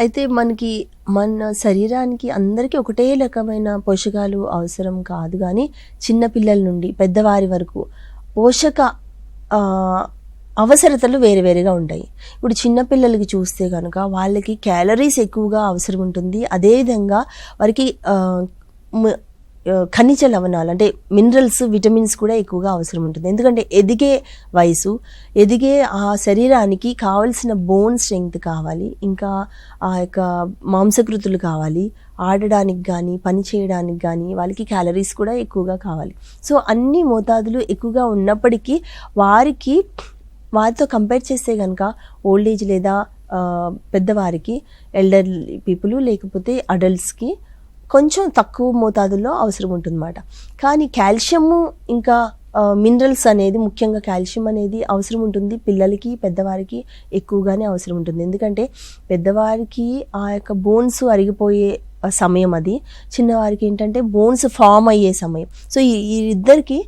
అయితే మనకి మన శరీరానికి అందరికీ ఒకటే రకమైన పోషకాలు అవసరం కాదు, కానీ చిన్నపిల్లల నుండి పెద్దవారి వరకు పోషక అవసరతలు వేరు వేరుగా ఉంటాయి. ఇప్పుడు చిన్నపిల్లలకి చూస్తే కనుక వాళ్ళకి క్యాలరీస్ ఎక్కువగా అవసరం ఉంటుంది. అదేవిధంగా వారికి ఖనిజ లవణాలు అంటే మినరల్స్, విటమిన్స్ కూడా ఎక్కువగా అవసరం ఉంటుంది. ఎందుకంటే ఎదిగే వయసు, ఎదిగే ఆ శరీరానికి కావలసిన బోన్ స్ట్రెంగ్త్ కావాలి, ఇంకా ఆ యొక్క మాంసకృతులు కావాలి, ఆడడానికి కానీ పని చేయడానికి కానీ వాళ్ళకి క్యాలరీస్ కూడా ఎక్కువగా కావాలి. సో అన్ని మోతాదులు ఎక్కువగా ఉన్నప్పటికీ వారితో కంపేర్ చేస్తే కనుక ఓల్డ్ ఏజ్ లేదా పెద్దవారికి, ఎల్డర్లీ పీపుల్ లేకపోతే అడల్ట్స్కి కొంచెం తక్కువ మోతాదుల్లో అవసరం ఉంటుందన్నమాట. కానీ కాల్షియము ఇంకా మినరల్స్ అనేది, ముఖ్యంగా కాల్షియం అనేది అవసరం ఉంటుంది పిల్లలకి, పెద్దవారికి ఎక్కువగానే అవసరం ఉంటుంది. ఎందుకంటే పెద్దవారికి ఆ యొక్క బోన్స్ అరిగిపోయే సమయం అది, చిన్నవారికి ఏంటంటే బోన్స్ ఫామ్ అయ్యే సమయం. సో ఈ ఇద్దరికి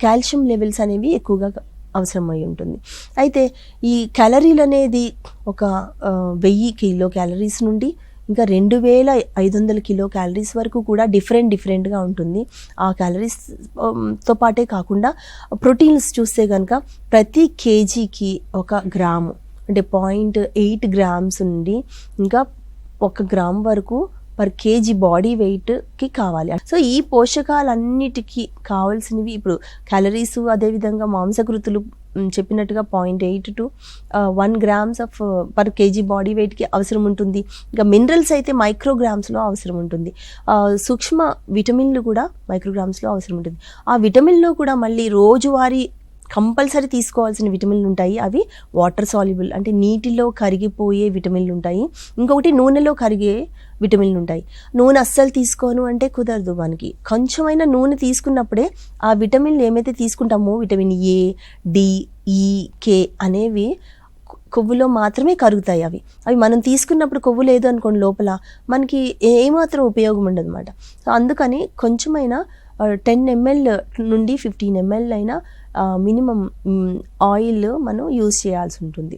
కాల్షియం లెవెల్స్ అనేవి ఎక్కువగా అవసరమై ఉంటుంది. అయితే ఈ క్యాలరీలు అనేది ఒక 1000 కిలో క్యాలరీస్ నుండి ఇంకా 2500 కిలో క్యాలరీస్ వరకు కూడా డిఫరెంట్గా ఉంటుంది. ఆ క్యాలరీస్తో పాటే కాకుండా ప్రోటీన్స్ చూస్తే కనుక ప్రతి కేజీకి 1 గ్రాము అంటే 0.8 గ్రామ్స్ నుండి ఇంకా 1 గ్రామ్ వరకు పర్ కేజీ బాడీ వెయిట్కి కావాలి. సో ఈ పోషకాలన్నిటికీ కావాల్సినవి ఇప్పుడు క్యాలరీస్, అదేవిధంగా మాంసకృతులు చెప్పినట్టుగా 0.8 to 1 grams of per KG body వెయిట్కి అవసరం ఉంటుంది. ఇంకా మినరల్స్ అయితే మైక్రోగ్రామ్స్లో అవసరం ఉంటుంది. సూక్ష్మ విటమిన్లు కూడా మైక్రోగ్రామ్స్లో అవసరం ఉంటుంది. ఆ విటమిన్లో కూడా మళ్ళీ రోజువారీ కంపల్సరీ తీసుకోవాల్సిన విటమిన్లు ఉంటాయి. అవి వాటర్ సాల్యుబుల్ అంటే నీటిలో కరిగిపోయే విటమిన్లు ఉంటాయి. ఇంకొకటి నూనెలో కరిగే విటమిన్లు ఉంటాయి. నూనె అస్సలు తీసుకోను అంటే కుదరదు. మనకి కొంచెమైనా నూనె తీసుకున్నప్పుడే ఆ విటమిన్లు ఏమైతే తీసుకుంటామో, విటమిన్ ఏ, డి, ఈ, కే అనేవి కొవ్వులో మాత్రమే కరుగుతాయి. అవి మనం తీసుకున్నప్పుడు కొవ్వు లేదు అనుకోండి లోపల, మనకి ఏమాత్రం ఉపయోగం ఉండదు అన్నమాట. సో అందుకని కొంచెమైనా 10 ml నుండి 15 ml అయినా మినిమం ఆయిల్ మనం యూజ్ చేయాల్సి ఉంటుంది.